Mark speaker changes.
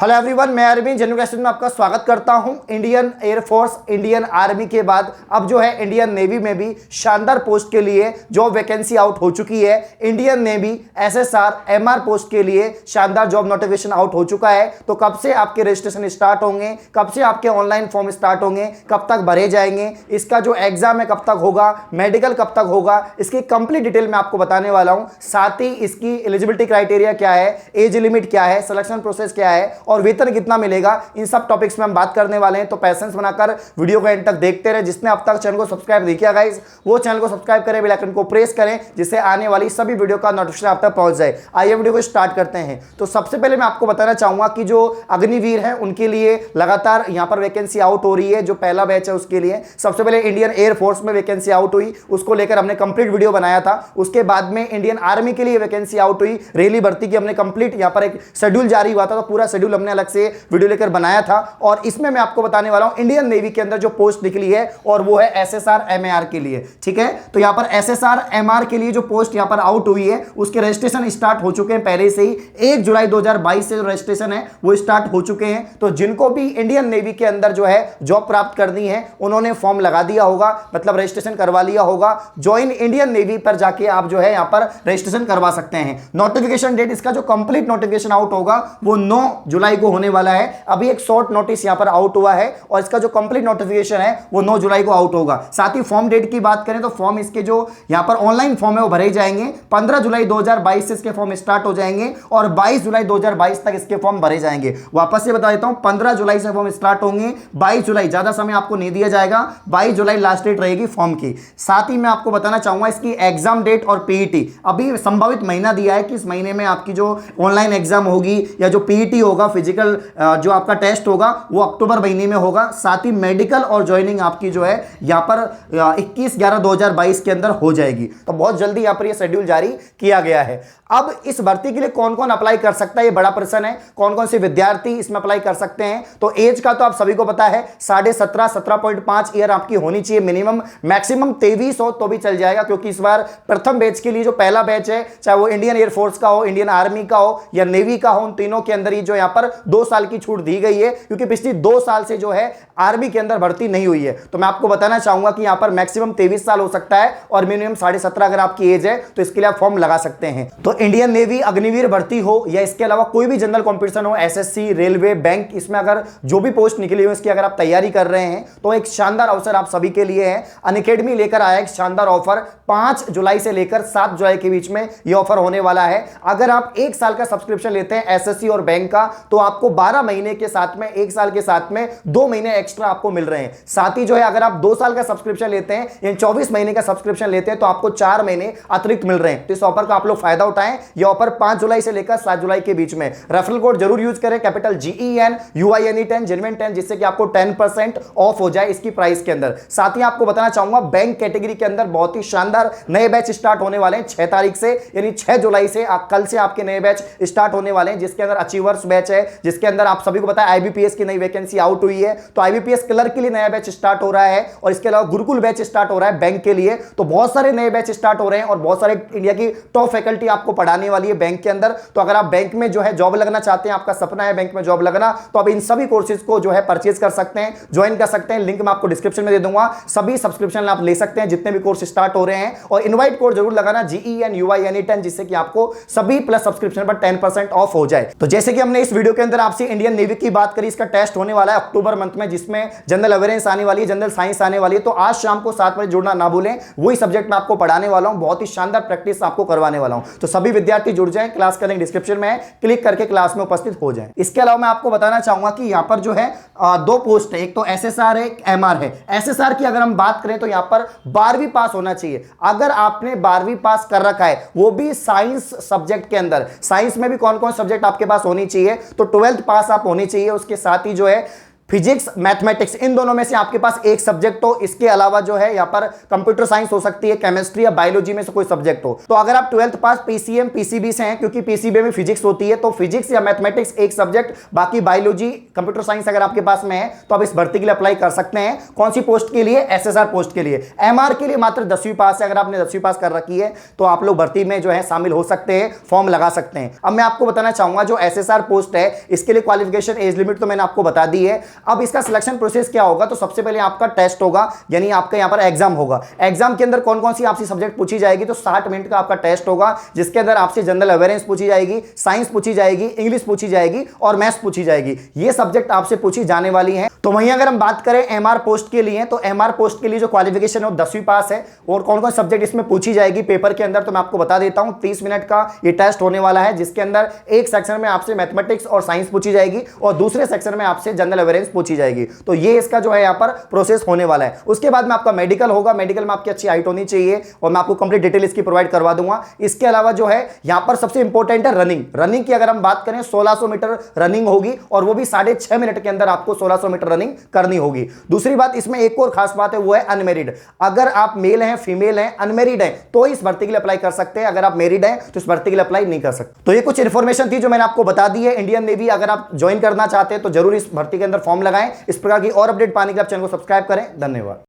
Speaker 1: Hello everyone, मैं Arvind general classes में आपका स्वागत करता हूं। इंडियन एयरफोर्स, इंडियन आर्मी के बाद अब जो है इंडियन नेवी में भी शानदार पोस्ट के लिए जॉब वैकेंसी आउट हो चुकी है। Indian navy SSR MR post के लिए शानदार जॉब नोटिफिकेशन आउट हो चुका है। तो कब से आपके रजिस्ट्रेशन स्टार्ट होंगे, कब से आपके ऑनलाइन फॉर्म स्टार्ट होंगे, कब तक भरे जाएंगे, इसका जो एग्जाम है कब तक होगा, मेडिकल कब तक होगा, इसकी कंप्लीट डिटेल में आपको बताने वाला हूं। साथ ही इसकी एलिजिबिलिटी क्राइटेरिया क्या है, एज लिमिट क्या है, सिलेक्शन प्रोसेस क्या है और वेतन कितना मिलेगा, इन सब टॉपिक्स में हम बात करने वाले हैं। तो पैसेंस बनाकर वीडियो को एंड तक देखते रहे। जिसने अब तक चैनल को सब्सक्राइब नहीं किया गाइस, वो चैनल को सब्सक्राइब करें, बेल आइकन को प्रेस करें, जिससे आने वाली सभी वीडियो का नोटिफिकेशन आप तक पहुंच जाए। आइए वीडियो को स्टार्ट करते हैं। तो सबसे पहले मैं आपको बताना चाहूंगा कि जो अग्निवीर है उनके लिए लगातार यहां पर वैकेंसी आउट हो रही है। जो पहला बैच है उसके लिए सबसे पहले इंडियन एयरफोर्स में वैकेंसी आउट हुई, उसको लेकर हमने कंप्लीट वीडियो बनाया था। उसके बाद में इंडियन आर्मी के लिए वैकेंसी आउट हुई, रेली भर्ती की हमने कंप्लीट यहां पर एक शेड्यूल जारी हुआ था, तो पूरा शेड्यूल हमने अलग से वीडियो लेकर बनाया था। और इसमें मैं आपको बताने वाला हूं इंडियन नेवी के अंदर जो पोस्ट निकली है और वो है एसएसआर एमआर के लिए। ठीक है, तो यहां पर एसएसआर एमआर के लिए जो पोस्ट यहां पर आउट हुई है उसके रजिस्ट्रेशन स्टार्ट हो चुके हैं पहले से ही। 1 जुलाई 2022 से जो रजिस्ट्रेशन है वो स्टार्ट हो चुके हैं। तो जिनको भी इंडियन नेवी के अंदर जो है जॉब प्राप्त करनी है उन्होंने फॉर्म लगा दिया होगा, मतलब रजिस्ट्रेशन करवा लिया होगा। ज्वाइन इंडियन नेवी पर जाके आप जो है यहां पर रजिस्ट्रेशन करवा सकते हैं। नोटिफिकेशन डेट इसका जो कंप्लीट नोटिफिकेशन आउट होगा वो 9 जुलाई को होने वाला है। अभी एक शॉर्ट नोटिस यहां पर आउट हुआ है और इसका जो कंप्लीट नोटिफिकेशन है वो 9 जुलाई को आउट होगा। साथ ही फॉर्म डेट की बात करें तो फॉर्म इसके जो यहां पर ऑनलाइन फॉर्म है वो भरे जाएंगे। 15 जुलाई 2022 से इसके फॉर्म स्टार्ट हो जाएंगे और 22 जुलाई 2022 तक इसके फॉर्म भरे जाएंगे। वापस से बता देता हूं, 15 जुलाई से फॉर्म स्टार्ट होंगे, 22 जुलाई, ज्यादा समय आपको नहीं दिया जाएगा, 22 जुलाई लास्ट डेट रहेगी फॉर्म की। साथ ही मैं आपको बताना चाहूंगा इसकी एग्जाम डेट और पीईटी अभी संभावित महीना दिया है कि इस महीने में आपकी जो ऑनलाइन एग्जाम होगी या जो पीईटी होगा, फिजिकल जो आपका टेस्ट होगा वो अक्टूबर महीने में होगा। साथ ही मेडिकल और ज्वाइनिंग आपकी जो है यहां पर 21/11/2022 के अंदर हो जाएगी। तो बहुत जल्दी यहां पर ये शेड्यूल जारी किया गया है। अब इस भर्ती के लिए कौन कौन अप्लाई कर सकता है, ये बड़ा प्रश्न है। कौन कौन से विद्यार्थी इसमें अप्लाई कर सकते हैं? तो एज का तो आप सभी को पता है, 17.5 17.5 ईयर आपकी होनी चाहिए मिनिमम। मैक्सिमम 23 हो तो भी चल जाएगा, क्योंकि इस बार प्रथम बैच के लिए जो पहला बैच है, चाहे वो इंडियन एयरफोर्स का हो, इंडियन आर्मी का हो या नेवी का हो, उन तीनों के अंदर ही जो यहां पर 2 साल की छूट दी गई है, क्योंकि पिछली 2 साल से जो है आर्मी के अंदर भर्ती नहीं हुई है। तो मैं आपको बताना चाहूंगा कि यहां पर मैक्सिमम 23 साल हो सकता है और मिनिमम 17.5 अगर आपकी एज है तो इसके लिए आप फॉर्म लगा सकते हैं। तो इंडियन नेवी अग्निवीर भर्ती हो या इसके अलावा कोई भी जनरल कंपटीशन हो, एसएससी, रेलवे, बैंक, इसमें अगर जो भी पोस्ट निकली हो इसकी अगर आप तैयारी कर रहे हैं तो एक शानदार अवसर आप सभी के लिए है। अनअकैडमी लेकर आया एक शानदार ऑफर। 5 जुलाई से लेकर 7 जुलाई के बीच में यह ऑफर होने वाला है। अगर आप 1 साल का सब्सक्रिप्शन लेते हैं एसएससी और बैंक का, तो आपको 12 महीने के साथ में, 1 साल के साथ में 2 महीने एक्स्ट्रा आपको मिल रहे हैं। साथ ही जो है अगर आप 2 साल का सब्सक्रिप्शन लेते हैं या 24 महीने का सब्सक्रिप्शन लेते हैं तो आपको 4 महीने अतिरिक्त मिल रहे हैं। तो इस ऑफर का आप लोग फायदा उठाएं। यह ऑफर 5 जुलाई से लेकर 7 जुलाई के बीच में। रेफरल कोड जरूर यूज करें, कैपिटल GEN UINE10 जेन्युइन 10, जिससे कि आपको 10% ऑफ हो जाए इसकी प्राइस के अंदर। साथ ही आपको बताना चाहूंगा बैंक कैटेगरी के अंदर बहुत ही शानदार नए बैच स्टार्ट होने वाले हैं 6 तारीख से, यानी 6 जुलाई से कल से आपके नए बैच स्टार्ट होने वाले हैं, जिसके अंदर अचीवर्स बैच है, जिसके अंदर आप सभी को पता है IBPS की नई वैकेंसी आउट हुई है। तो IBPS क्लर्क के लिए नया बैच स्टार्ट हो रहा है और इसके अलावा गुरुकुल बैच स्टार्ट हो रहा है बैंक के लिए। तो बहुत सारे नए बैच स्टार्ट हो रहे हैं और बहुत सारे इंडिया की टॉप फैकल्टी आपको पढ़ाने वाली है बैंक के अंदर। तो अगर आप बैंक में जो है जॉब लगना चाहते हैं, आपका सपना है बैंक में जॉब लगना, तो आप इन सभी कोर्सेज को जो है परचेज कर सकते हैं, ज्वाइन कर सकते हैं। लिंक मैं आपको डिस्क्रिप्शन में दे दूंगा। सभी सब्सक्रिप्शन आप ले सकते हैं जितने भी कोर्स स्टार्ट हो रहे हैं, और इनवाइट कोड जरूर लगाना GEN UINE10, जिससे कि आपको सभी प्लस सब्सक्रिप्शन पर 10% ऑफ हो जाए। तो जैसे कि हमने इस वीडियो के अंदर आपसे इंडियन नेवी की बात करी, इसका टेस्ट होने वाला है अक्टूबर मंथ में, जिसमें जनरल अवेयरनेस आने वाली है, जनरल साइंस आने वाली है। तो आज शाम को 7 बजे जुड़ना ना भूलें, वही सब्जेक्ट मैं आपको पढ़ाने वाला हूं, बहुत ही शानदार प्रैक्टिस आपको करवाने वाला हूं। तो सभी विद्यार्थी जुड़ जाएं, क्लास का लिंक डिस्क्रिप्शन में है, क्लिक करके क्लास में उपस्थित हो जाएं। इसके अलावा मैं आपको बताना चाहूंगा कि यहां पर जो है 2 पोस्ट है, एक तो एसएसआर है, एक एमआर है। एसएसआर की अगर हम बात करें तो यहां पर 12वीं पास होना चाहिए। अगर आपने 12वीं पास कर रखा है, वो भी साइंस सब्जेक्ट के अंदर, साइंस में भी कौन कौन सब्जेक्ट आपके पास होनी चाहिए, तो 12th पास आप होनी चाहिए। उसके साथ ही जो है फिजिक्स मैथमेटिक्स इन दोनों में से आपके पास एक सब्जेक्ट हो, इसके अलावा जो है यहाँ पर कंप्यूटर साइंस हो सकती है, केमिस्ट्री या बायोलॉजी में से कोई सब्जेक्ट हो। तो अगर आप 12th पास पीसीएम पीसीबी से हैं, क्योंकि पीसीबी में फिजिक्स होती है, तो फिजिक्स या मैथमेटिक्स एक सब्जेक्ट, बाकी बायोलॉजी कंप्यूटर साइंस अगर आपके पास में है तो आप इस भर्ती के लिए अप्लाई कर सकते हैं। कौन सी पोस्ट के लिए? एसएसआर पोस्ट के लिए। एमआर के लिए मात्र 10वीं पास है, अगर आपने 10वीं पास कर रखी है तो आप लोग भर्ती में जो है शामिल हो सकते हैं, फॉर्म लगा सकते हैं। अब मैं आपको बताना चाहूंगा जो एसएसआर पोस्ट है इसके लिए क्वालिफिकेशन एज लिमिट तो मैंने आपको बता दी है। अब इसका सिलेक्शन प्रोसेस क्या होगा? तो सबसे पहले आपका टेस्ट होगा, यानी आपका यहां पर एग्जाम होगा। एग्जाम के अंदर कौन कौन सी आपसे सब्जेक्ट पूछी जाएगी? तो 60 मिनट का आपका टेस्ट होगा, जिसके अंदर आपसे जनरल अवेयरनेस पूछी जाएगी, साइंस पूछी जाएगी, इंग्लिश पूछी जाएगी और मैथ्स पूछी जाएगी। ये सब्जेक्ट आपसे पूछी जाने वाली है। तो वहीं अगर हम बात करें एमआर पोस्ट के लिए, तो एमआर पोस्ट के लिए जो क्वालिफिकेशन है वो 10वीं पास है। और कौन कौन सब्जेक्ट इसमें पूछी जाएगी पेपर के अंदर, तो मैं आपको बता देता हूं। 30 मिनट का ये टेस्ट होने वाला है, जिसके अंदर एक सेक्शन में आपसे मैथमेटिक्स और साइंस पूछी जाएगी और दूसरे सेक्शन में आपसे जनरल अवेयरनेस पूछी जाएगी। तो ये इसका जो है यहाँ पर प्रोसेस होने वाला है। उसके बाद में आपका मेडिकल होगा। मेडिकल में आपकी अच्छी हाइट होनी चाहिए और मैं आपको कंप्लीट डिटेल इसकी प्रोवाइड करवा दूंगा। इसके अलावा जो है यहाँ पर सबसे इंपॉर्टेंट है रनिंग। रनिंग की अगर हम बात करें 1600 मीटर रनिंग होगी और वो भी 6.5 मिनट के अंदर आपको 1600 मीटर रनिंग करनी होगी। दूसरी बात इसमें एक और खास बात है, वो है अनमेरिड। अगर आप मेल हैं, फीमेल हैं, अनमेरिड हैं तो इस भर्ती के लिए अप्लाई कर सकते हैं। अगर आप मैरिड हैं तो इस भर्ती के लिए अप्लाई नहीं कर सकते। तो ये कुछ इंफॉर्मेशन थी जो मैंने आपको बता दी है। इंडियन नेवी अगर आप ज्वाइन करना चाहते हैं तो जरूर इस भर्ती के अंदर फॉर्म लगाएं। इस प्रकार की और अपडेट पाने के लिए आप चैनल को सब्सक्राइब करें। धन्यवाद।